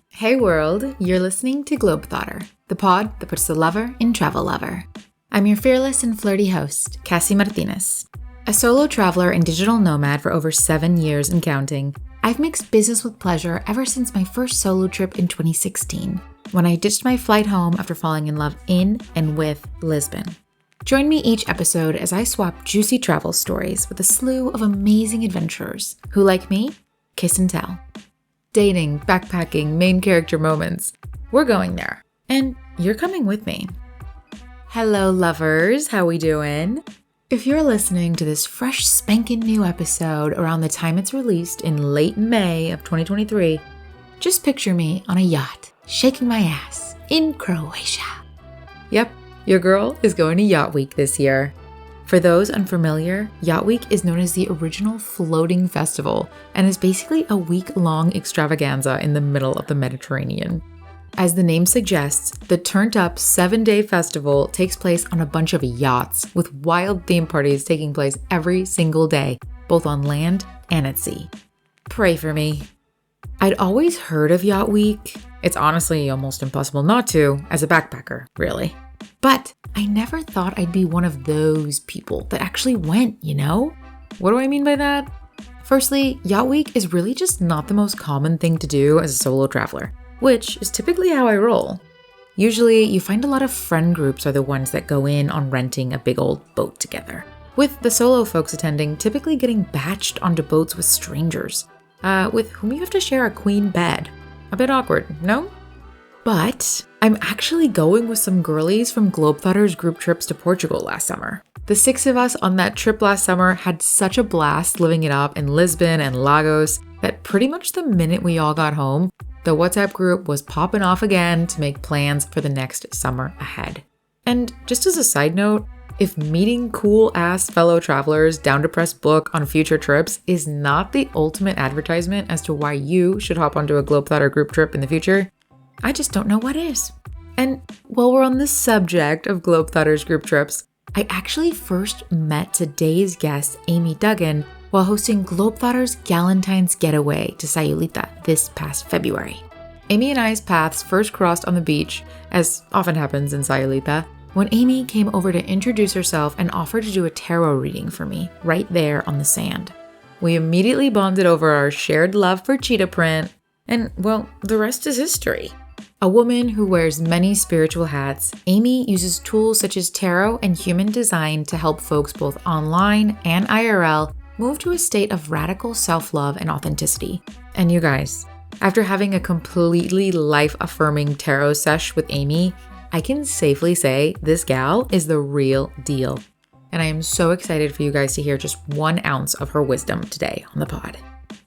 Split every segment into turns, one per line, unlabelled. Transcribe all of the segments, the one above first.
Hey world, you're listening to Globethotter, the pod that puts the lover in travel lover. I'm your fearless and flirty host, Cassy Martinez. A solo traveler and digital nomad for over 7 years and counting, I've mixed business with pleasure ever since my first solo trip in 2016, when I ditched my flight home after falling in love in and with Lisbon. Join me each episode as I swap juicy travel stories with a slew of amazing adventurers who, like me, kiss and tell. Dating, backpacking, main character moments. We're going there, and you're coming with me. Hello, lovers. How we doing? If you're listening to this fresh spankin' new episode around the time it's released in late May of 2023, just picture me on a yacht, shaking my ass in Croatia. Yep, your girl is going to Yacht Week this year. For those unfamiliar, Yacht Week is known as the original floating festival and is basically a week-long extravaganza in the middle of the Mediterranean. As the name suggests, the turned-up 7-day festival takes place on a bunch of yachts, with wild theme parties taking place every single day, both on land and at sea. Pray for me. I'd always heard of Yacht Week. It's honestly almost impossible not to, as a backpacker, really. But I never thought I'd be one of those people that actually went, you know? What do I mean by that? Firstly, Yacht Week is really just not the most common thing to do as a solo traveler, which is typically how I roll. Usually, you find a lot of friend groups are the ones that go in on renting a big old boat together, with the solo folks attending typically getting batched onto boats with strangers, with whom you have to share a queen bed. A bit awkward, no? But I'm actually going with some girlies from Globethotter's group trips to Portugal last summer. The 6 of us on that trip last summer had such a blast living it up in Lisbon and Lagos that pretty much the minute we all got home, the WhatsApp group was popping off again to make plans for the next summer ahead. And just as a side note, if meeting cool-ass fellow travelers down to press book on future trips is not the ultimate advertisement as to why you should hop onto a Globetrotter group trip in the future, I just don't know what is. And while we're on the subject of Globetotter's group trips, I actually first met today's guest, Aimie Duggan, while hosting Globetotter's Galentine's Getaway to Sayulita this past February. Aimie and I's paths first crossed on the beach, as often happens in Sayulita, when Aimie came over to introduce herself and offered to do a tarot reading for me, right there on the sand. We immediately bonded over our shared love for cheetah print, and, well, the rest is history. A woman who wears many spiritual hats, Aimie uses tools such as tarot and human design to help folks both online and IRL move to a state of radical self-love and authenticity. And you guys, after having a completely life-affirming tarot sesh with Aimie, I can safely say this gal is the real deal. And I am so excited for you guys to hear just 1 ounce of her wisdom today on the pod.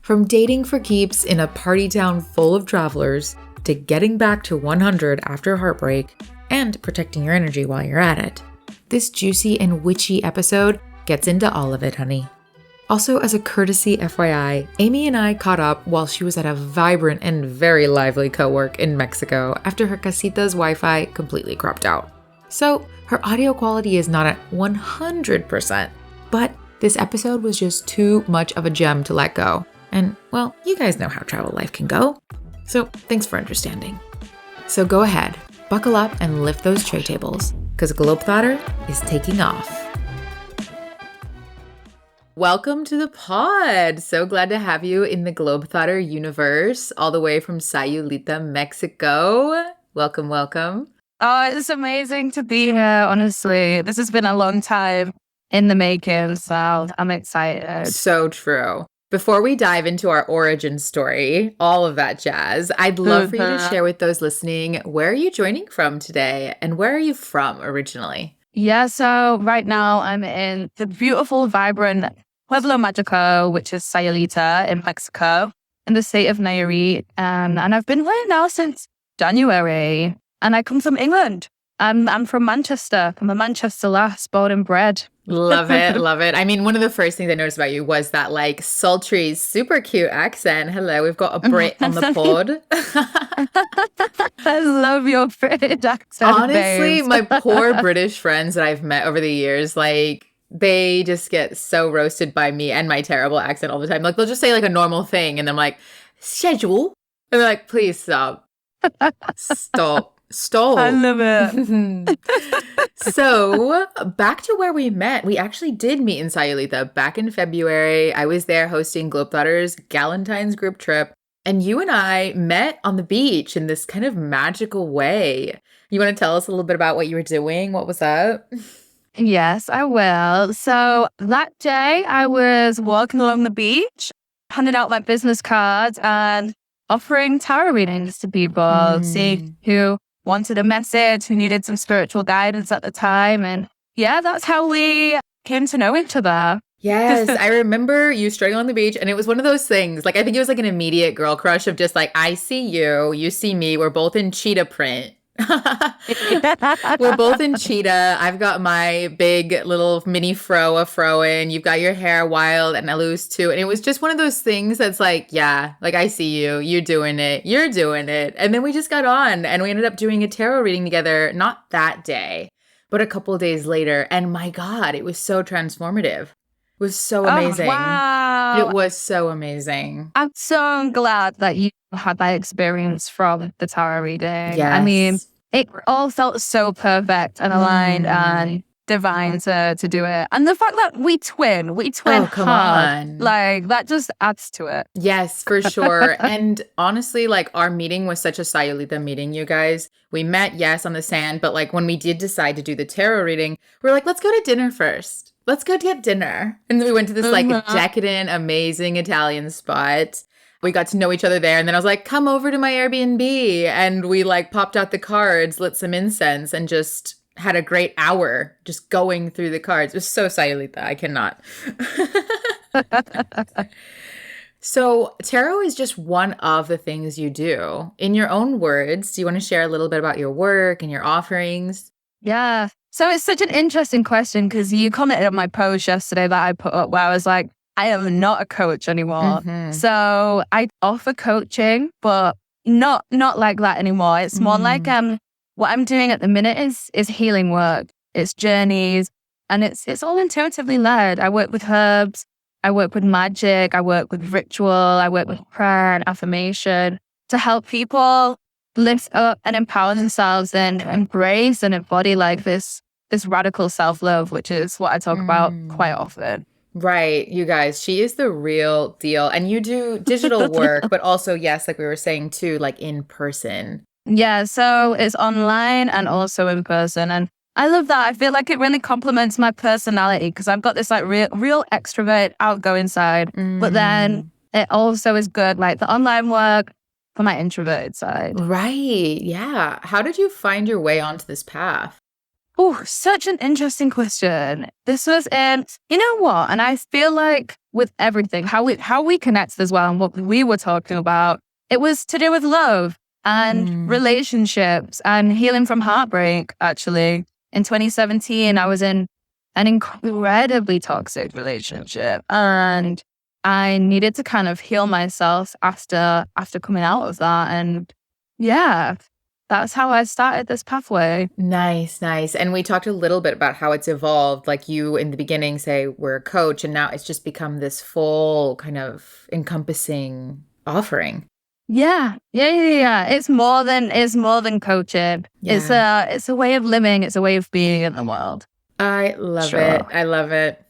From dating for keeps in a party town full of travelers, to getting back to 100 after heartbreak, and protecting your energy while you're at it. This juicy and witchy episode gets into all of it, honey. Also, as a courtesy FYI, Aimie and I caught up while she was at a vibrant and very lively co-work in Mexico after her casita's Wi-Fi completely cropped out. So, her audio quality is not at 100%, but this episode was just too much of a gem to let go. And, well, you guys know how travel life can go. So thanks for understanding. So go ahead, buckle up and lift those tray tables, because Globethotter is taking off. Welcome to the pod. So glad to have you in the Globethotter universe, all the way from Sayulita, Mexico. Welcome, welcome.
Oh, it's amazing to be here, honestly. This has been a long time in the making, so I'm excited.
So true. Before we dive into our origin story, all of that jazz, I'd love for you to share with those listening, where are you joining from today and where are you from originally?
Yeah, so right now I'm in the beautiful, vibrant Pueblo Mágico, which is Sayulita in Mexico, in the state of Nayarit. And I've been here now since January, and I come from England. I'm from Manchester. I'm a Manchester lass, born and bred.
Love it. Love it. I mean, one of the first things I noticed about you was that like sultry, super cute accent. Hello, we've got a Brit on the pod.
I love your British accent.
Honestly, my poor British friends that I've met over the years, like, they just get so roasted by me and my terrible accent all the time. Like, they'll just say like a normal thing and I'm like, schedule. And they're like, please stop. Stop.
I
Stop.
love it.
So back to where we met. We actually did meet in Sayulita back in February. I was there hosting Globetotter's Galentine's group trip. And you and I met on the beach in this kind of magical way. You want to tell us a little bit about what you were doing? What was up?
Yes, I will. So that day I was walking along the beach, handing out my business cards and offering tarot readings to people, seeing who wanted a message, who needed some spiritual guidance at the time. And yeah, that's how we came to know each other.
Yes, I remember you strolling on the beach, and it was one of those things. Like, I think it was like an immediate girl crush of just like, I see you, you see me. We're both in cheetah print. We're both in cheetah. I've got my big little mini fro in. You've got your hair wild and loose too. And it was just one of those things that's like, yeah, like I see you, you're doing it, you're doing it. And then we just got on and we ended up doing a tarot reading together, not that day, but a couple of days later. And my God, it was so transformative. It was so amazing.
Oh, wow.
It was so amazing.
I'm so glad that you had that experience from the tarot reading.
Yes.
I mean, it all felt so perfect and aligned and divine to do it. And the fact that we twin
oh, come
hard,
on.
like that just adds to it.
Yes, for sure. And honestly, like our meeting was such a Sayulita meeting, you guys. We met, yes, on the sand, but like when we did decide to do the tarot reading, we're like, let's go to dinner first. Let's go get dinner. And then we went to this like decadent, amazing Italian spot. We got to know each other there. And then I was like, come over to my Airbnb. And we like popped out the cards, lit some incense, and just had a great hour just going through the cards. It was so Sayulita. I cannot. So tarot is just one of the things you do. In your own words, do you want to share a little bit about your work and your offerings?
Yeah. So it's such an interesting question because you commented on my post yesterday that I put up where I was like, I am not a coach anymore. So I offer coaching, but not like that anymore. It's more like what I'm doing at the minute is healing work. It's journeys and it's all intuitively led. I work with herbs, I work with magic, I work with ritual, I work with prayer and affirmation to help people lift up and empower themselves and embrace and embody like this radical self-love, which is what I talk about quite often.
Right. You guys, she is the real deal. And you do digital work, but also, yes, like we were saying too, like in person.
Yeah. So it's online and also in person. And I love that. I feel like it really complements my personality because I've got this like real extrovert, outgoing side. But then it also is good, like the online work for my introverted side.
Right. Yeah. How did you find your way onto this path?
Oh, such an interesting question. This was you know what? And I feel like with everything, how we connected as well and what we were talking about, it was to do with love and relationships and healing from heartbreak, actually. In 2017, I was in an incredibly toxic relationship and I needed to kind of heal myself after coming out of that. And yeah, that's how I started this pathway.
Nice. And we talked a little bit about how it's evolved. Like you in the beginning say we're a coach and now it's just become this full kind of encompassing offering.
Yeah. It's more than coaching.
Yeah.
It's a way of living. It's a way of being in the world.
I love it. I love it.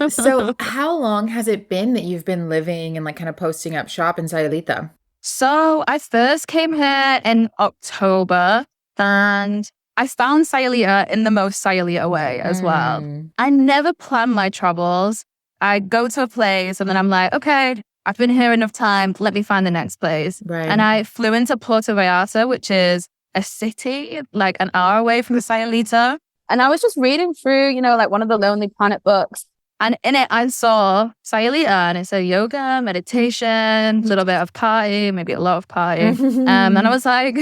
So how long has it been that you've been living and like kind of posting up shop in Sayulita?
So I first came here in October and I found Sayulita in the most Sayulita way as well. I never plan my travels. I go to a place and then I'm like, okay, I've been here enough time. Let me find the next place.
Right.
And I flew into Puerto Vallarta, which is a city like an hour away from Sayulita. And I was just reading through, like one of the Lonely Planet books. And in it, I saw Sayulita and it said yoga, meditation, a little bit of party, maybe a lot of party. And I was like,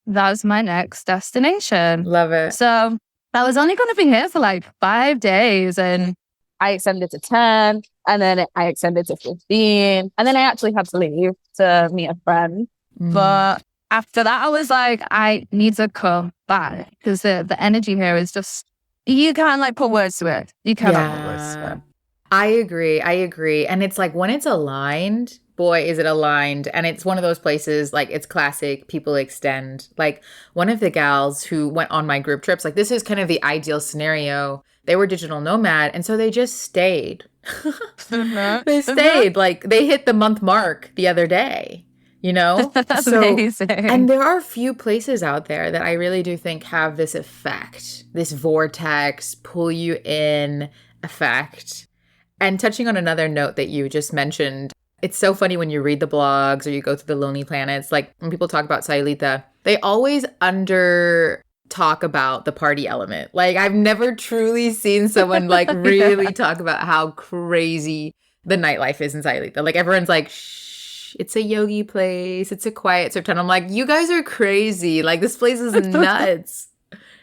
that's my next destination.
Love it.
So I was only going to be here for like 5 days and I extended to 10 and then I extended to 15. And then I actually had to leave to meet a friend. But after that, I was like, I need to come back because the energy here is just, you can't like put words to it. You cannot put words to it.
I agree. I agree. And it's like when it's aligned, boy, is it aligned. And it's one of those places like it's classic, people extend. Like one of the gals who went on my group trips, like this is kind of the ideal scenario. They were digital nomad. And so they just stayed. They stayed. Like they hit the month mark the other day, you know?
Amazing.
And there are a few places out there that I really do think have this effect, this vortex, pull you in effect. And touching on another note that you just mentioned, it's so funny when you read the blogs or you go through the Lonely Planets, like when people talk about Sayulita, they always under talk about the party element. Like I've never truly seen someone like really talk about how crazy the nightlife is in Sayulita. Like everyone's like, shh, it's a yogi place. It's a quiet surf town. I'm like, you guys are crazy. Like this place is nuts.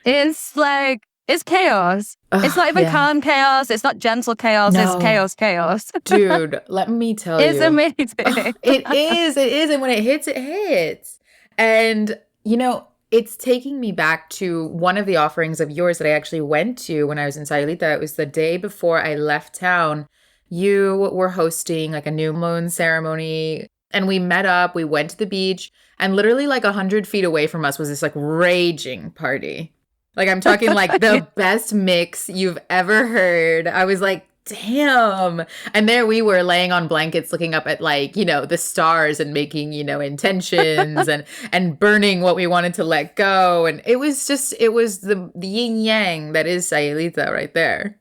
It's like, it's chaos. It's not even calm chaos. It's not gentle chaos. No. It's chaos.
Dude, let me tell you.
It's amazing.
It is. And when it hits, it hits. And, you know, it's taking me back to one of the offerings of yours that I actually went to when I was in Sayulita. It was the day before I left town. You were hosting like a new moon ceremony. And we met up. We went to the beach. And literally like 100 feet away from us was this like raging party. Like, I'm talking like the best mix you've ever heard. I was like, damn. And there we were laying on blankets looking up at like, you know, the stars and making, you know, intentions and burning what we wanted to let go. And it was the yin yang that is Sayulita right there.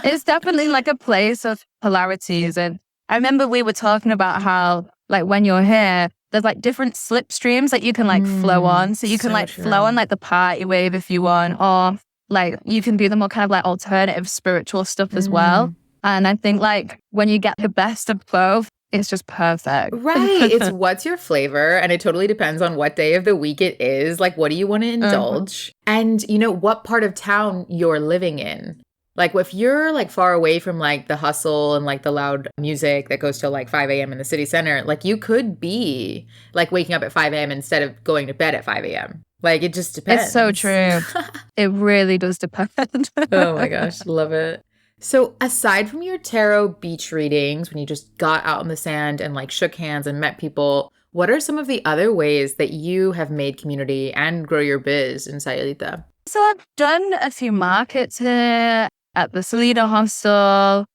It's definitely like a place of polarities. And I remember we were talking about how like when you're here, there's like different slipstreams that you can like flow on. So you can like flow on like the party wave if you want, or like you can do the more kind of like alternative spiritual stuff as well. And I think like when you get the best of both, it's just perfect.
Right. It's what's your flavor. And it totally depends on what day of the week it is. Like, what do you want to indulge? And, you know, what part of town you're living in. Like if you're like far away from like the hustle and like the loud music that goes till like 5 a.m. in the city center, like you could be like waking up at 5 a.m. instead of going to bed at 5 a.m. Like it just depends.
It's so true. It really does depend.
Oh my gosh, love it. So aside from your tarot beach readings, when you just got out in the sand and like shook hands and met people, what are some of the other ways that you have made community and grow your biz in Sayulita?
So I've done a few markets here. At the Sayulita hostel,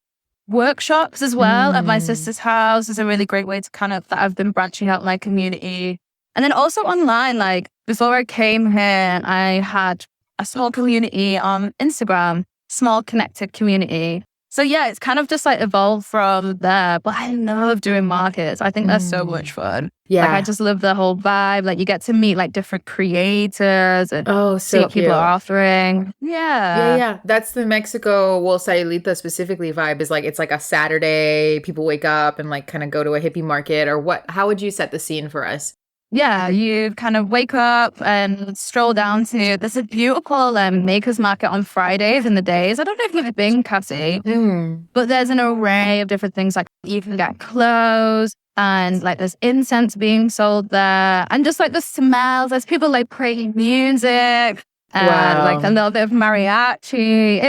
workshops as well at my sister's house is a really great way to kind of, that I've been branching out my community. And then also online, like before I came here, I had a small community on Instagram, small connected community. So yeah, it's kind of just like evolved from there. But I love doing markets. I think that's so much fun. Yeah. Like I just love the whole vibe. Like you get to meet like different creators and see what people are offering. Yeah.
Yeah. That's the Mexico, well, Sayulita specifically vibe is like, it's like a Saturday, people wake up and like kind of go to a hippie market or what, how would you set the scene for us?
Yeah, you kind of wake up and stroll down to, there's a beautiful makers market on Fridays in the days. I don't know if you've been, Cassy, but there's an array of different things. Like you can get clothes and like there's incense being sold there. And just like the smells, there's people like playing music and like a little bit of mariachi.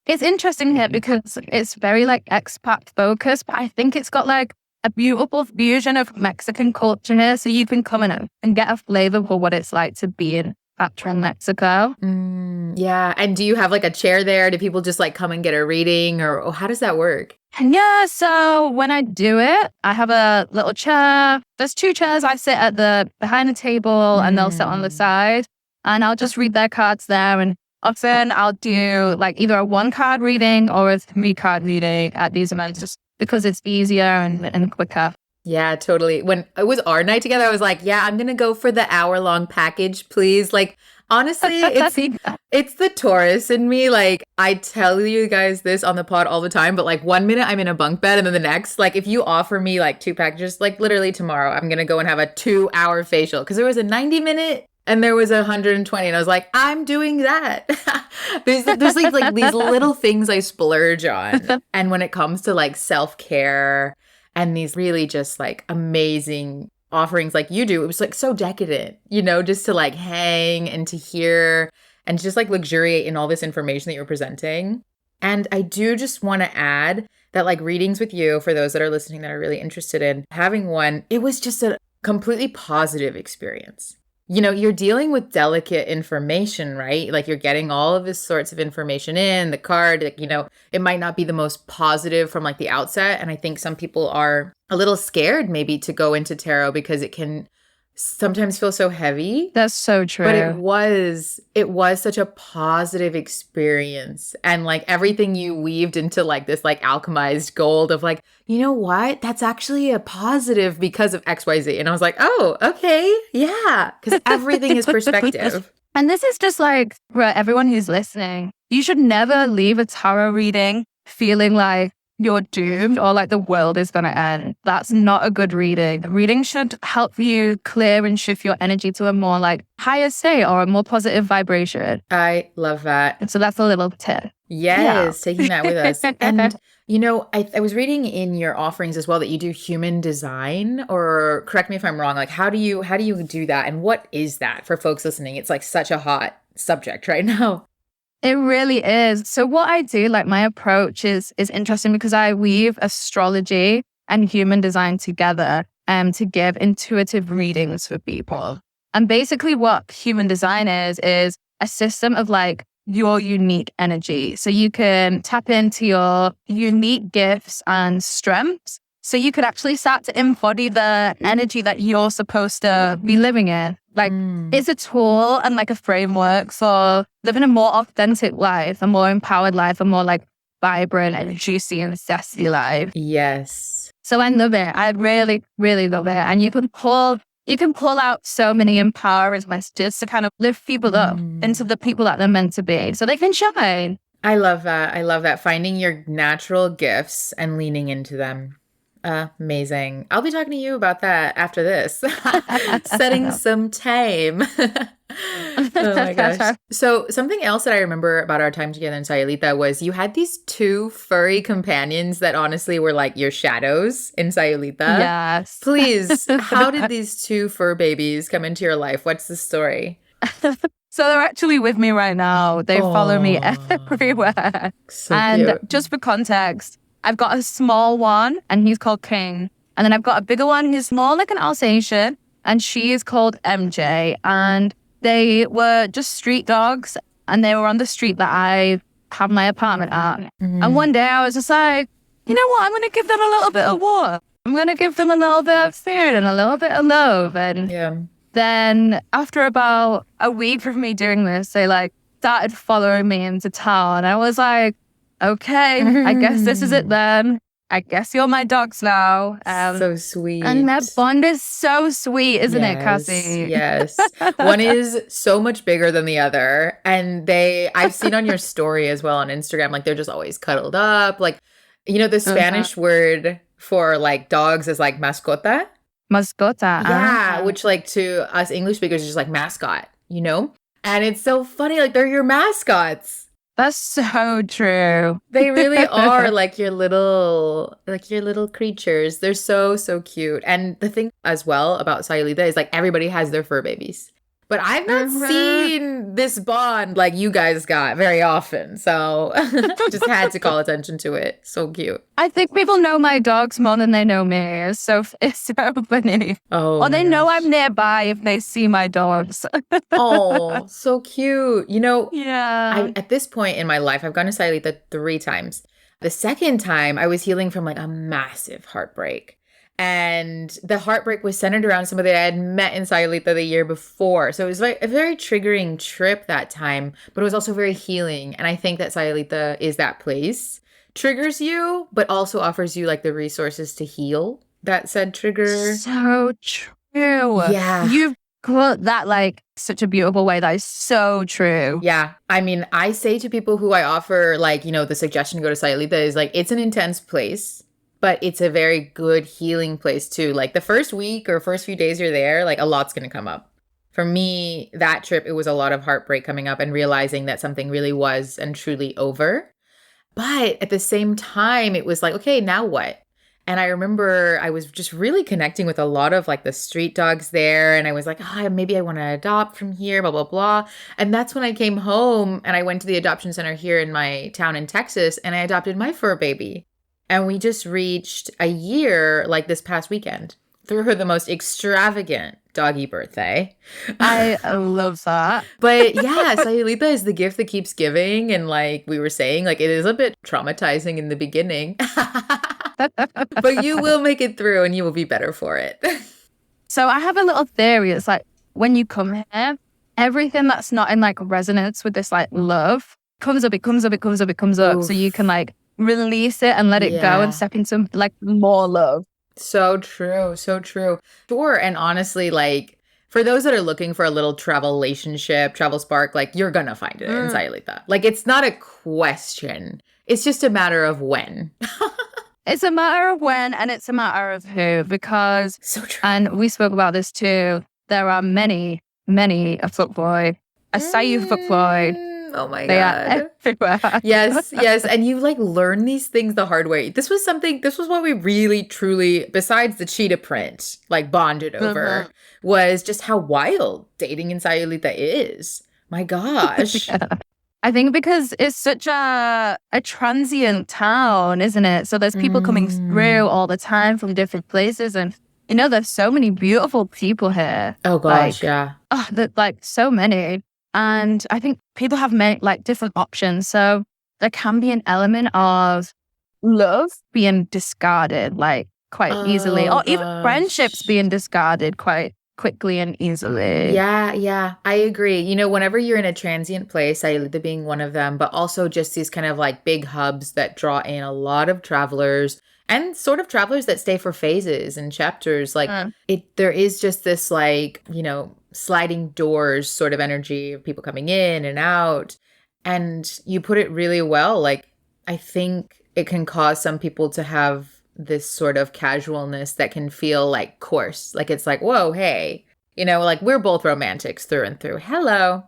It's interesting here because it's very like expat focused, but I think it's got like a beautiful fusion of Mexican culture here. So you can come in and get a flavor for what it's like to be in Patra, Mexico.
Yeah. And do you have like a chair there? Do people just like come and get a reading or how does that work?
Yeah. So when I do it, I have a little chair. There's 2 chairs. I sit at behind the table and they'll sit on the side and I'll just read their cards there. And often I'll do like either a 1-card reading or a 3-card reading at these events just because it's easier and quicker.
Yeah, totally. When it was our night together, I was like, yeah, I'm going to go for the hour-long package, please. Like, honestly, it's the Taurus in me. Like, I tell you guys this on the pod all the time, but like 1 minute I'm in a bunk bed and then the next, like if you offer me like 2 packages, like literally tomorrow, I'm going to go and have a 2-hour facial because there was a 90-minute and there was 120 and I was like, I'm doing that. there's like these little things I splurge on. And when it comes to like self-care and these really just like amazing offerings like you do, it was like so decadent, you know, just to like hang and to hear and just like luxuriate in all this information that you're presenting. And I do just want to add that like readings with you, for those that are listening that are really interested in having one, it was just a completely positive experience. You know, you're dealing with delicate information, right? Like you're getting all of this sorts of information in the card, like, you know, it might not be the most positive from like the outset. And I think some people are a little scared maybe to go into tarot because it can sometimes feel so heavy.
That's so true.
But it was such a positive experience. And like everything you weaved into like this like alchemized gold of like, you know what? That's actually a positive because of XYZ. And I was like, oh, okay. Yeah. Because everything is perspective.
And this is just like for everyone who's listening, you should never leave a tarot reading feeling like you're doomed or like the world is going to end. That's not a good reading. The reading should help you clear and shift your energy to a more like higher state or a more positive vibration.
I love that.
And so that's a little tip.
Yes, taking that with us. And, you know, I was reading in your offerings as well that you do human design, or correct me if I'm wrong. Like, how do you do that? And what is that for folks listening? It's like such a hot subject right now.
It really is. So what I do, like my approach is interesting because I weave astrology and human design together to give intuitive readings for people. And basically what human design is a system of like your unique energy. So you can tap into your unique gifts and strengths. So you could actually start to embody the energy that you're supposed to be living in. Like it's a tool and like a framework for living a more authentic life, a more empowered life, a more like vibrant and juicy and sassy life.
Yes.
So I love it. I really, really love it. And you can pull out so many empowering messages to kind of lift people up into the people that they're meant to be so they can shine.
I love that. I love that. Finding your natural gifts and leaning into them. Amazing. I'll be talking to you about that after this. Setting some time. Oh my gosh. So something else that I remember about our time together in Sayulita was you had these two furry companions that honestly were like your shadows in Sayulita.
Yes.
Please, how did these two fur babies come into your life? What's the story?
So they're actually with me right now. They follow me everywhere.
So
and
cute.
Just for context, I've got a small one and he's called King. And then I've got a bigger one who's more like an Alsatian and she is called MJ. And they were just street dogs and they were on the street that I have my apartment at. And one day I was just like, you know what? I'm going to give them a little bit of water. I'm going to give them a little bit of food and a little bit of love. And then after about a week of me doing this, they like started following me into town. I was like, okay, I guess this is it then. I guess you're my dogs now.
So sweet.
And that bond is so sweet, isn't it, Cassy?
Yes. One is so much bigger than the other. And I've seen on your story as well on Instagram, like they're just always cuddled up. Like, you know, the Spanish word for like dogs is like mascota.
Mascota.
Yeah, which like to us English speakers is just like mascot, you know? And it's so funny, like they're your mascots.
That's so true.
They really are like your little creatures. They're so, so cute. And the thing as well about Sayulita is like everybody has their fur babies. But I've not seen this bond like you guys got very often. So just had to call attention to it. So cute.
I think people know my dogs more than they know me. It's so funny.
Oh,
or they know I'm nearby if they see my dogs.
Oh, so cute. You know,
yeah.
At this point in my life, I've gone to Sayulita 3 times. The second time, I was healing from like a massive heartbreak. And the heartbreak was centered around somebody I had met in Sayulita the year before. So it was like a very triggering trip that time, but it was also very healing. And I think that Sayulita is that place. Triggers you, but also offers you like the resources to heal that said trigger.
So true.
Yeah.
You've put that like such a beautiful way. That is so true.
Yeah. I mean, I say to people who I offer like, you know, the suggestion to go to Sayulita is like, it's an intense place. But it's a very good healing place too. Like the first week or first few days you're there, like a lot's going to come up. For me, that trip, it was a lot of heartbreak coming up and realizing that something really was and truly over. But at the same time, it was like, okay, now what? And I remember I was just really connecting with a lot of like the street dogs there. And I was like, maybe I want to adopt from here, blah, blah, blah. And that's when I came home and I went to the adoption center here in my town in Texas and I adopted my fur baby. And we just reached a year like this past weekend. Threw her the most extravagant doggy birthday.
I love that.
But yeah, Sayulita is the gift that keeps giving. And like we were saying, like it is a bit traumatizing in the beginning. But you will make it through and you will be better for it.
So I have a little theory. It's like when you come here, everything that's not in like resonance with this like love comes up, it comes up, it comes up, it comes up.
Oof.
So you can like release it and let it go and step into like more love.
So true. So true. Sure. And honestly, like for those that are looking for a little travel relationship, travel spark, like you're going to find it in Sayulita. Like it's not a question. It's just a matter of when.
It's a matter of when and it's a matter of who, because,
so true.
And we spoke about this too, there are many a fuckboy, a Sayu fuckboy.
Oh my
they
God.
Are everywhere.
Yes. And you like learn these things the hard way. This was what we really, truly, besides the cheetah print, like bonded over, was just how wild dating in Sayulita is. My gosh.
Yeah. I think because it's such a transient town, isn't it? So there's people coming through all the time from different places. And, you know, there's so many beautiful people here.
Oh, gosh, yeah.
Oh, like so many. And I think people have many, like different options. So there can be an element of love being discarded like quite easily, or even friendships being discarded quite quickly and easily.
Yeah, I agree. You know, whenever you're in a transient place, Sayulita being one of them, but also just these kind of like big hubs that draw in a lot of travelers and sort of travelers that stay for phases and chapters. Like there is just this like, you know, sliding doors sort of energy of people coming in and out. And you put it really well. Like, I think it can cause some people to have this sort of casualness that can feel like coarse. Like, it's like, whoa, hey, you know, like we're both romantics through and through. Hello.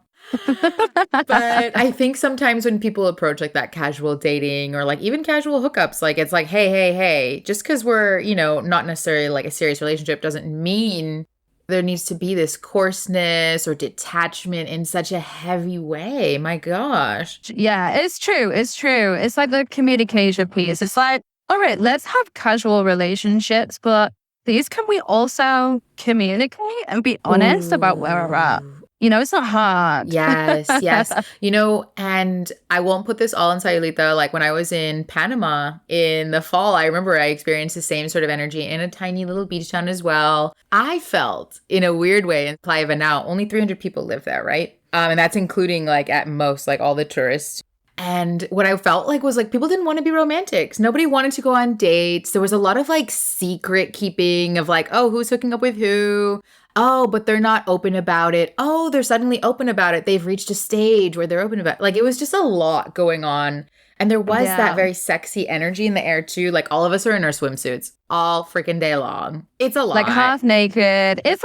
But I think sometimes when people approach like that casual dating or like even casual hookups, like it's like, hey, just because we're, you know, not necessarily like a serious relationship doesn't mean there needs to be this coarseness or detachment in such a heavy way. My gosh.
Yeah, it's true. It's like the communication piece. It's like, all right, let's have casual relationships, but please can we also communicate and be honest about where we're at? You know, it's not hard.
Yes. You know, and I won't put this all in Sayulita. Like when I was in Panama in the fall, I remember I experienced the same sort of energy in a tiny little beach town as well. I felt in a weird way in Playa Venao, only 300 people live there, right? And that's including like at most like all the tourists. And what I felt like was like people didn't want to be romantics. Nobody wanted to go on dates. There was a lot of like secret keeping of like, oh, who's hooking up with who? Oh, but they're not open about it. Oh, they're suddenly open about it. They've reached a stage where they're open about it. Like it was just a lot going on. And there was that very sexy energy in the air too. Like all of us are in our swimsuits all freaking day long. It's a lot.
Like half naked. It's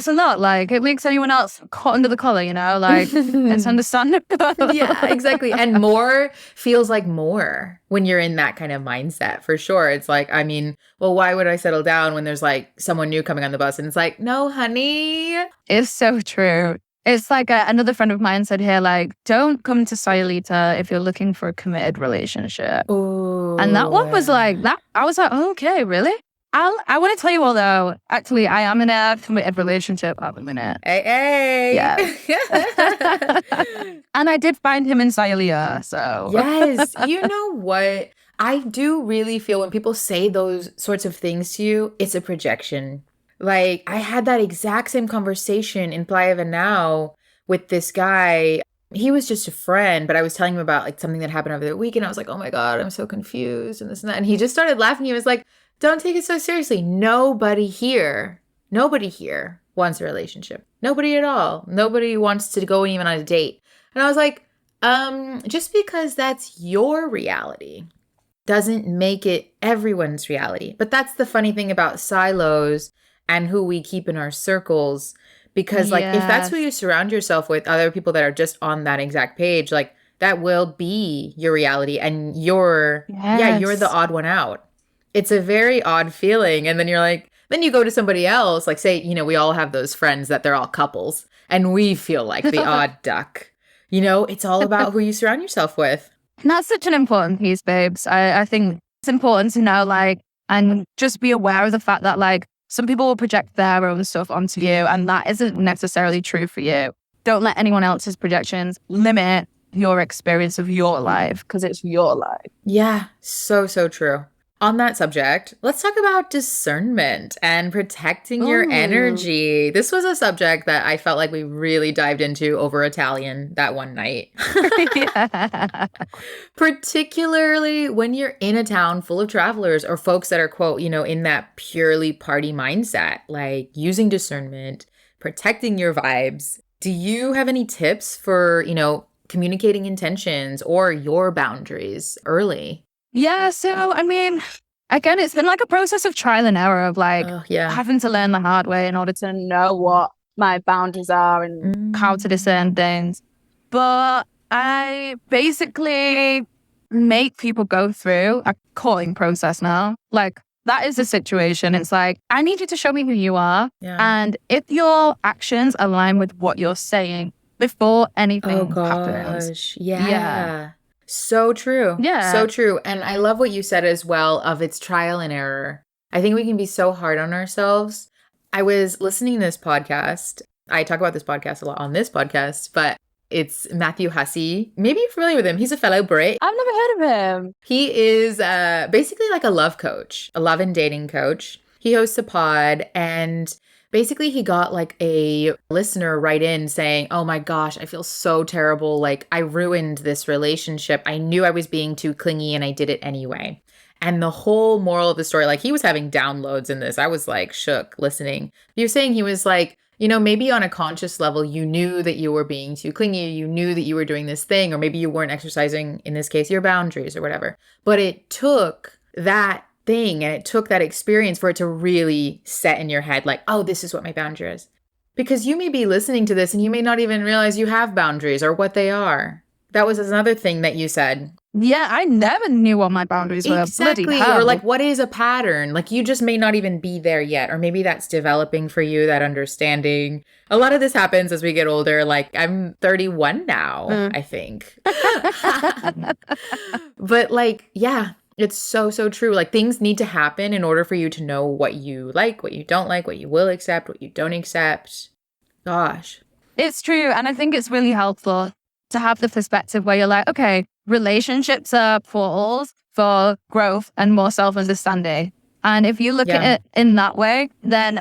a lot. Like it makes anyone else caught under the collar, you know? Like it's understandable.
Yeah, exactly. And more feels like more when you're in that kind of mindset for sure. It's like, I mean, well, why would I settle down when there's like someone new coming on the bus? And it's like, no, honey.
It's so true. It's like another friend of mine said here, like, don't come to Sayulita if you're looking for a committed relationship.
Ooh.
And that one was like, that. I was like, oh, okay, really? I want to tell you all, though, actually, I am in a committed relationship at the minute.
Hey.
Yeah. And I did find him in Sayulita, so.
Yes. You know what? I do really feel when people say those sorts of things to you, it's a projection. Like, I had that exact same conversation in Playa Venao with this guy. He was just a friend, but I was telling him about, like, something that happened over the weekend. I was like, oh, my God, I'm so confused and this and that. And he just started laughing. He was like, don't take it so seriously. Nobody here wants a relationship. Nobody at all. Nobody wants to go even on a date. And I was like, just because that's your reality doesn't make it everyone's reality. But that's the funny thing about silos and who we keep in our circles. Because like, if that's who you surround yourself with, other people that are just on that exact page, like that will be your reality. And you're the odd one out. It's a very odd feeling. And then you're like, then you go to somebody else, like say, we all have those friends that they're all couples and we feel like the odd duck. It's all about who you surround yourself with.
And that's such an important piece, babes. I think it's important to know, like, and just be aware of the fact that, like, some people will project their own stuff onto you, and that isn't necessarily true for you. Don't let anyone else's projections limit your experience of your life, because it's your life.
Yeah, so, so true. On that subject, let's talk about discernment and protecting your energy. This was a subject that I felt like we really dived into over Italian that one night. Particularly when you're in a town full of travelers or folks that are, quote, in that purely party mindset, like using discernment, protecting your vibes. Do you have any tips for, communicating intentions or your boundaries early?
Yeah, so I mean, again, it's been like a process of trial and error of like having to learn the hard way in order to know what my boundaries are and how to discern things. But I basically make people go through a calling process now. Like, that is the situation. It's like, I need you to show me who you are. Yeah. And if your actions align with what you're saying before anything happens.
Yeah. So true.
Yeah.
So true. And I love what you said as well of it's trial and error. I think we can be so hard on ourselves. I was listening to this podcast. I talk about this podcast a lot on this podcast, but it's Matthew Hussey. Maybe you're familiar with him. He's a fellow Brit.
I've never heard of him.
He is basically like a love coach, a love and dating coach. He hosts a pod and basically, he got like a listener write in saying, oh my gosh, I feel so terrible. Like I ruined this relationship. I knew I was being too clingy and I did it anyway. And the whole moral of the story, like he was having downloads in this. I was like shook listening. He was saying he was like, maybe on a conscious level, you knew that you were being too clingy. You knew that you were doing this thing, or maybe you weren't exercising, in this case, your boundaries or whatever. But it took that thing and it took that experience for it to really set in your head like, oh, this is what my boundary is. Because you may be listening to this and you may not even realize you have boundaries or what they are. That was another thing that you said.
Yeah, I never knew what my boundaries were.
Exactly. Or like, what is a pattern? Like, you just may not even be there yet. Or maybe that's developing for you, that understanding. A lot of this happens as we get older. Like, I'm 31 now, I think. But like, yeah. It's so, so true. Like things need to happen in order for you to know what you like, what you don't like, what you will accept, what you don't accept. Gosh.
It's true. And I think it's really helpful to have the perspective where you're like, okay, relationships are portals for growth and more self-understanding. And if you look at it in that way, then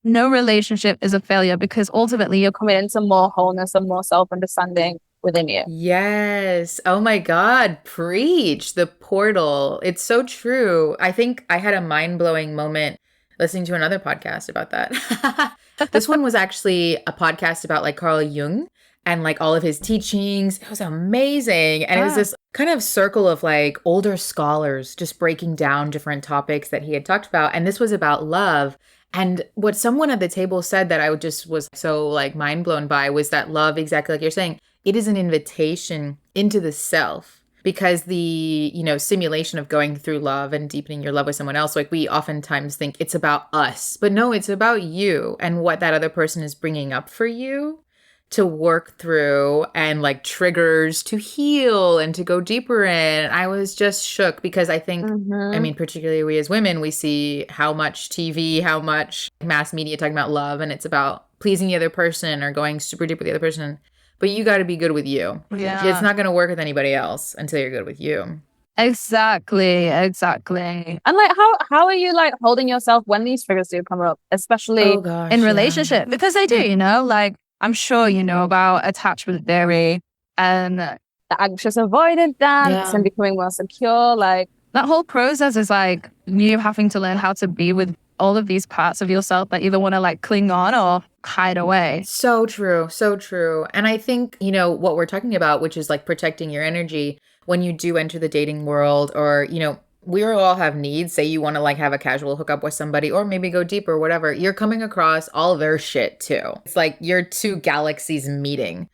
no relationship is a failure because ultimately you're coming into more wholeness and more self-understanding within you.
Yes. Oh my God. Preach. The portal. It's so true. I think I had a mind-blowing moment listening to another podcast about that. This one was actually a podcast about like Carl Jung and like all of his teachings. It was amazing. And it was this kind of circle of like older scholars just breaking down different topics that he had talked about. And this was about love. And what someone at the table said that I just was so like mind blown by was that love, exactly like you're saying, it is an invitation into the self because the, simulation of going through love and deepening your love with someone else, like we oftentimes think it's about us, but no, it's about you and what that other person is bringing up for you to work through and like triggers to heal and to go deeper in. I was just shook because I think, particularly we as women, we see how much TV, how much mass media talking about love and it's about pleasing the other person or going super deep with the other person. But you got to be good with you. Yeah. It's not going to work with anybody else until you're good with you.
Exactly. And like, how are you like holding yourself when these triggers do come up, especially in relationship? Because they do, like I'm sure you know about attachment theory and the anxious avoidant dance and becoming more secure. Like that whole process is like you having to learn how to be with all of these parts of yourself that either want to like cling on or hide away.
So true. So true. And I think, what we're talking about, which is like protecting your energy when you do enter the dating world or, we all have needs. Say you want to like have a casual hookup with somebody or maybe go deeper, whatever. You're coming across all their shit too. It's like you're two galaxies meeting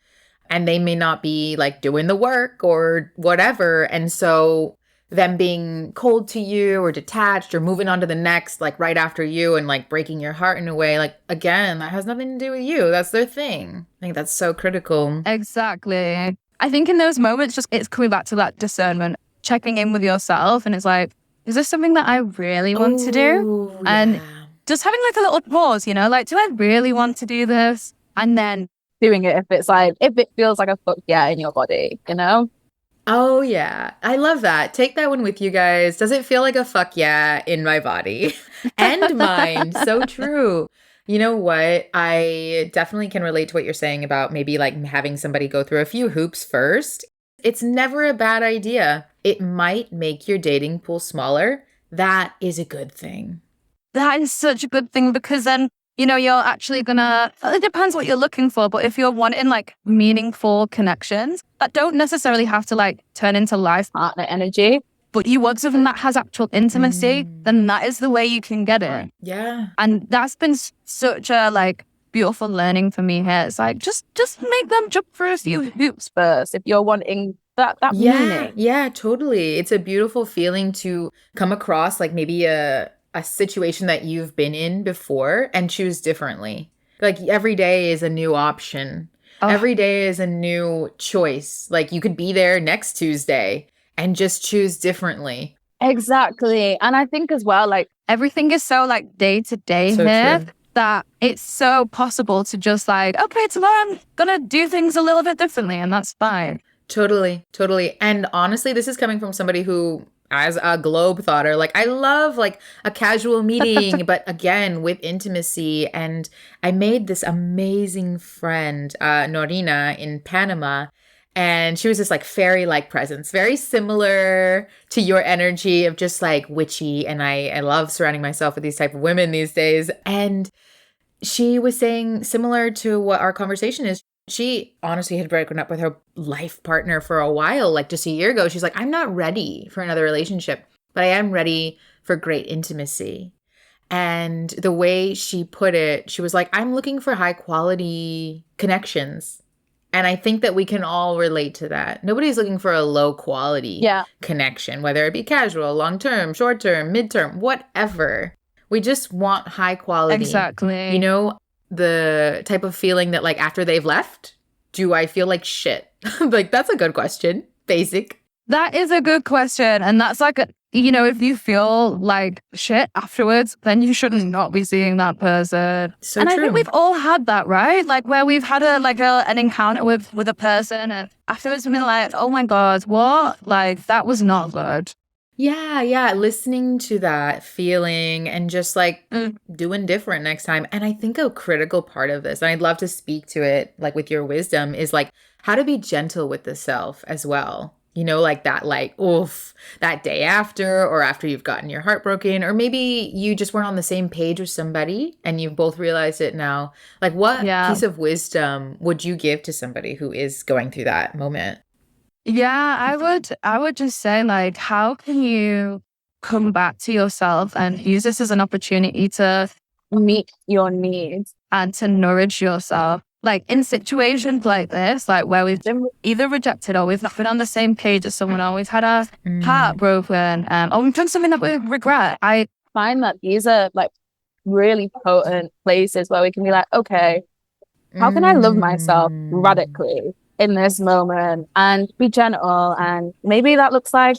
and they may not be like doing the work or whatever. And so them being cold to you or detached or moving on to the next, like right after you and like breaking your heart in a way. Like, again, that has nothing to do with you. That's their thing. I think that's so critical.
Exactly. I think in those moments, just it's coming back to that discernment, checking in with yourself. And it's like, is this something that I really want to do?
Oh,
And
yeah.
just having like a little pause, like, do I really want to do this? And then doing it if it feels like a fuck yeah in your body.
Oh, yeah. I love that. Take that one with you guys. Does it feel like a fuck yeah in my body and mind? So true. You know what? I definitely can relate to what you're saying about maybe like having somebody go through a few hoops first. It's never a bad idea. It might make your dating pool smaller. That is a good thing.
That is such a good thing because then, you're actually gonna, it depends what you're looking for, but if you're wanting like meaningful connections that don't necessarily have to like turn into life partner energy, but you want something that has actual intimacy, then that is the way you can get it.
Yeah.
And that's been such a like beautiful learning for me here. It's like, just make them jump through a few hoops first if you're wanting that meaning.
Yeah, totally. It's a beautiful feeling to come across like maybe a situation that you've been in before and choose differently. Like every day is a new option.
Oh.
Every day is a new choice. Like you could be there next Tuesday and just choose differently.
Exactly. And I think as well, like everything is so like day to day
So
here
true.
that it's so possible to just like, okay, tomorrow I'm gonna do things a little bit differently and that's fine.
Totally. And honestly, this is coming from somebody who, as a Globethotter, like I love like a casual meeting, but again, with intimacy. And I made this amazing friend, Norina, in Panama. And she was this like fairy-like presence, very similar to your energy of just like witchy. And I love surrounding myself with these type of women these days. And she was saying similar to what our conversation is. She honestly had broken up with her life partner for a while, like just a year ago. She's like, I'm not ready for another relationship, but I am ready for great intimacy. And the way she put it, she was like, I'm looking for high quality connections. And I think that we can all relate to that. Nobody's looking for a low quality connection, whether it be casual, long term, short term, midterm, whatever. We just want high quality.
Exactly.
The type of feeling that like after they've left, do I feel like shit? Like that's a good question. Basic.
That is a good question. And that's like, if you feel like shit afterwards, then you should not be seeing that person.
So
and
true.
I think we've all had that, right? Like where we've had an encounter with a person and afterwards we've been like, oh my God, what? Like that was not good.
Yeah. Listening to that feeling and just like doing different next time. And I think a critical part of this, and I'd love to speak to it like with your wisdom, is like how to be gentle with the self as well. Like that, like, oof, that day after, or after you've gotten your heart broken, or maybe you just weren't on the same page with somebody and you've both realized it now. Like, what piece of wisdom would you give to somebody who is going through that moment?
Yeah, I would just say like, how can you come back to yourself and use this as an opportunity to meet your needs and to nourish yourself? Like in situations like this, like where we've been either rejected or we've not been on the same page as someone, or we've had our heart broken, or we've done something that we regret. I find that these are like really potent places where we can be like, okay, how can I love myself radically in this moment and be gentle? And maybe that looks like,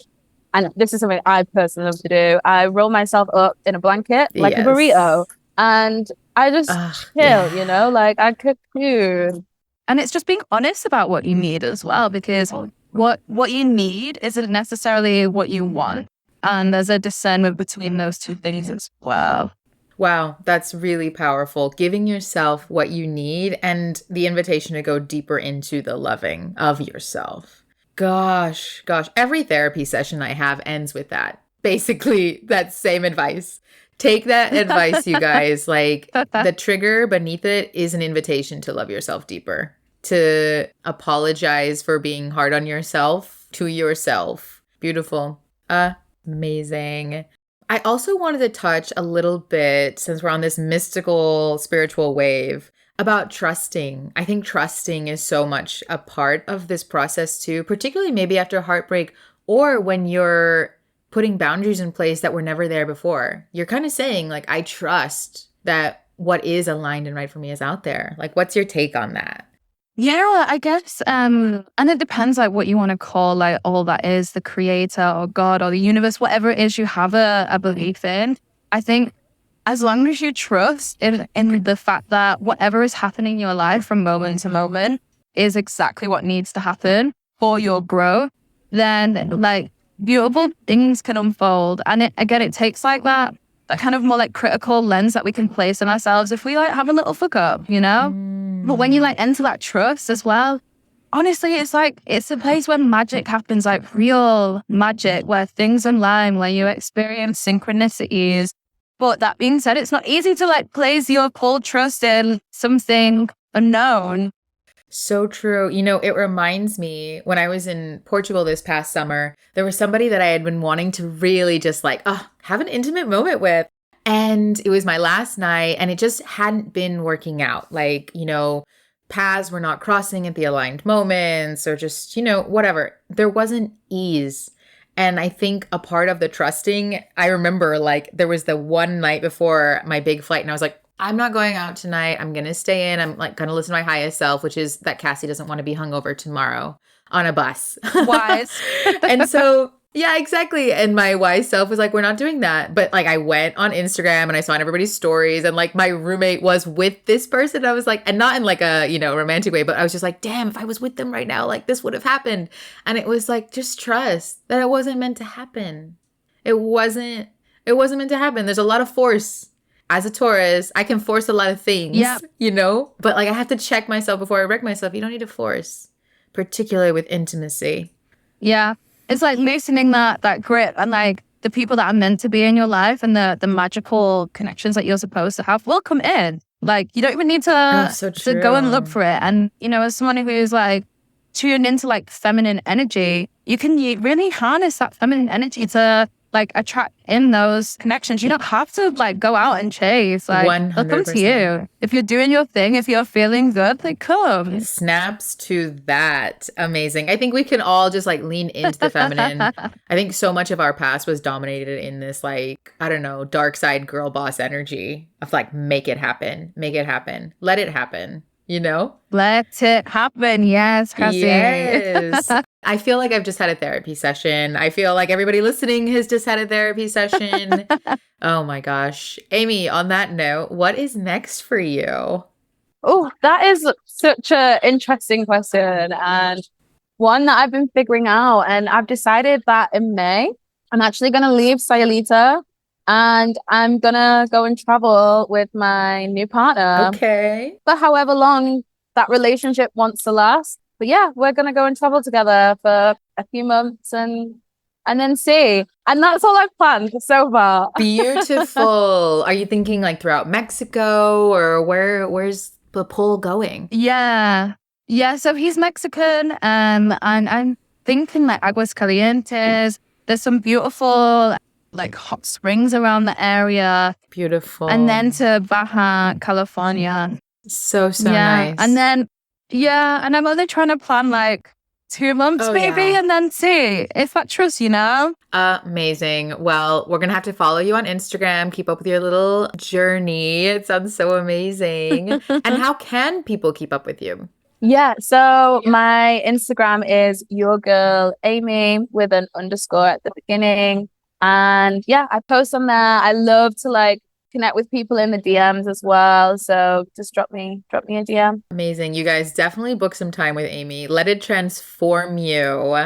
and this is something I personally love to do, I roll myself up in a blanket like a burrito and I just chill, like I cocoon. And it's just being honest about what you need as well, because what you need isn't necessarily what you want. And there's a discernment between those two things as well.
Wow, that's really powerful. Giving yourself what you need and the invitation to go deeper into the loving of yourself. Gosh. Every therapy session I have ends with that. Basically, that same advice. Take that advice, you guys. Like the trigger beneath it is an invitation to love yourself deeper, to apologize for being hard on yourself, to yourself. Beautiful. Amazing. I also wanted to touch a little bit, since we're on this mystical, spiritual wave, about trusting. I think trusting is so much a part of this process too, particularly maybe after heartbreak or when you're putting boundaries in place that were never there before. You're kind of saying, like, I trust that what is aligned and right for me is out there. Like, what's your take on that?
Yeah, I guess, and it depends like what you want to call like all that is, the creator or God or the universe, whatever it is you have a belief in. I think as long as you trust in the fact that whatever is happening in your life from moment to moment is exactly what needs to happen for your growth, then like beautiful things can unfold. And it takes like that kind of more like critical lens that we can place on ourselves if we like have a little fuck up, you know? But when you like enter that trust as well, honestly, it's like, it's a place where magic happens, like real magic, where things align, where you experience synchronicities. But that being said, it's not easy to like place your full trust in something unknown.
So true. You know, it reminds me when I was in Portugal this past summer, there was somebody that I had been wanting to really just like, have an intimate moment with. And it was my last night and it just hadn't been working out. Like, you know, paths were not crossing at the aligned moments or just, you know, whatever. There wasn't ease. And I think a part of the trusting, I remember like there was the one night before my big flight and I was like, I'm not going out tonight. I'm going to stay in. I'm like going to listen to my highest self, which is that Cassy doesn't want to be hungover tomorrow on a bus.
Wise.
And so, yeah, exactly. And my wise self was like, we're not doing that. But like I went on Instagram and I saw everybody's stories and like my roommate was with this person. I was like, and not in like a, you know, romantic way, but I was just like, damn, if I was with them right now, like this would have happened. And it was like, just trust that it wasn't meant to happen. It wasn't meant to happen. There's a lot of force. As a Taurus, I can force a lot of things, you know, but like I have to check myself before I wreck myself. You don't need to force, particularly with intimacy.
Yeah. It's like loosening that grip and like the people that are meant to be in your life and the magical connections that you're supposed to have will come in. Like you don't even need to go and look for it. And, you know, as someone who's like tuned into like feminine energy, you can really harness that feminine energy to like attract in those connections. You don't have to like go out and chase. Like
100%.
they'll come to you. If you're doing your thing, if you're feeling good, they come.
Snaps to that. Amazing. I think we can all just like lean into the feminine. I think so much of our past was dominated in this like, I don't know, dark side girl boss energy of like, make it happen, let it happen. You know?
Let it happen. Yes, Cassy.
Yes. I feel like I've just had a therapy session. I feel like everybody listening has just had a therapy session. Oh my gosh. Aimee, on that note, what is next for you?
Oh, that is such an interesting question and one that I've been figuring out. And I've decided that in May, I'm actually going to leave Sayulita and I'm going to go and travel with my new partner.
Okay.
For however long that relationship wants to last. But yeah, we're going to go and travel together for a few months and then see. And that's all I've planned so far.
Beautiful. Are you thinking like throughout Mexico or where's the pull going?
Yeah. So he's Mexican and I'm thinking like Aguascalientes. There's some beautiful like hot springs around the area.
Beautiful.
And then to Baja California.
So nice.
And then, and I'm only trying to plan like 2 months maybe and then see if that trust, you know?
Amazing. Well, we're going to have to follow you on Instagram, keep up with your little journey. It sounds so amazing. And how can people keep up with you?
Yeah, so my Instagram is your girl Aimee with an underscore at the beginning. And yeah, I post on there. I love to like connect with people in the DMs as well. So just drop me a DM.
Amazing. You guys definitely book some time with Aimee. Let it transform you.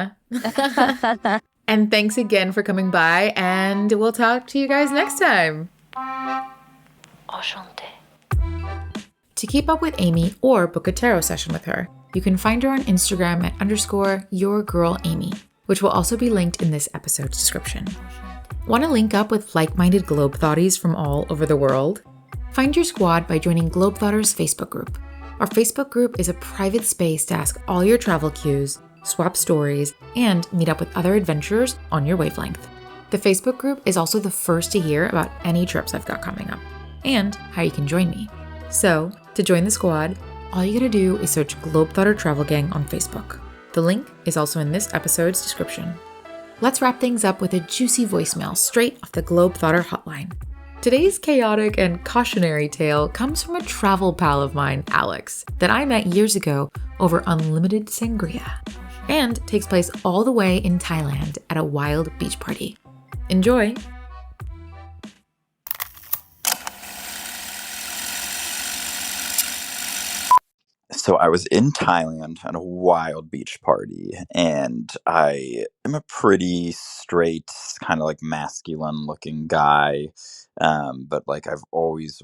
And thanks again for coming by. And we'll talk to you guys next time.
Enchanté.
To keep up with Aimee or book a tarot session with her, you can find her on Instagram at _yourgirlaimee, which will also be linked in this episode's description. Want to link up with like-minded Globethotties from all over the world? Find your squad by joining Globethotter's Facebook group. Our Facebook group is a private space to ask all your travel cues, swap stories, and meet up with other adventurers on your wavelength. The Facebook group is also the first to hear about any trips I've got coming up, and how you can join me. So, to join the squad, all you gotta do is search Globetrotter Travel Gang on Facebook. The link is also in this episode's description. let's wrap things up with a juicy voicemail straight off the Globethotter hotline. Today's chaotic and cautionary tale comes from a travel pal of mine, Alex, that I met years ago over unlimited sangria, and takes place all the way in Thailand at a wild beach party. Enjoy!
So I was in Thailand at a wild beach party, and I am a pretty straight, kind of like masculine looking guy. But like I've always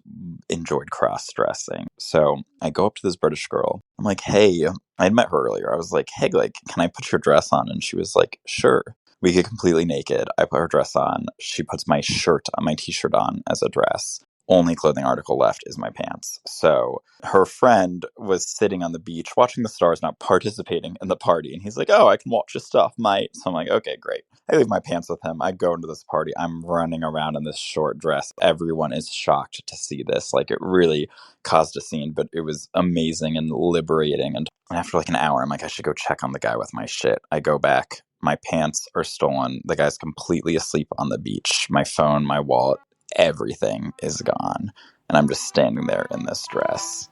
enjoyed cross dressing. So I go up to this British girl. I'm like, hey, I'd met her earlier. I was like, hey, like, can I put your dress on? And she was like, sure. We get completely naked. I put her dress on. She puts my t-shirt on as a dress. Only clothing article left is my pants. So her friend was sitting on the beach watching the stars, not participating in the party. And he's like, oh, I can watch your stuff, mate. So I'm like, okay, great. I leave my pants with him. I go into this party. I'm running around in this short dress. Everyone is shocked to see this. Like, it really caused a scene, but it was amazing and liberating. And after like an hour, I'm like, I should go check on the guy with my shit. I go back. My pants are stolen. The guy's completely asleep on the beach. My phone, my wallet, everything is gone, and I'm just standing there in this dress.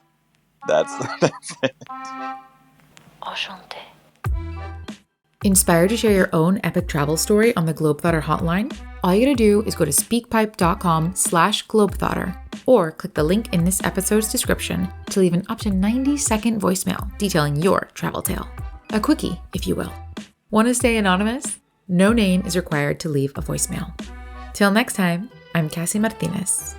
That's it.
Enchanté. Inspired to share your own epic travel story on the Globethotter hotline? All you gotta do is go to speakpipe.com/Globethotter or click the link in this episode's description to leave an up to 90-second voicemail detailing your travel tale. A quickie, if you will. Want to stay anonymous? No name is required to leave a voicemail. Till next time, I'm Cassy Martinez.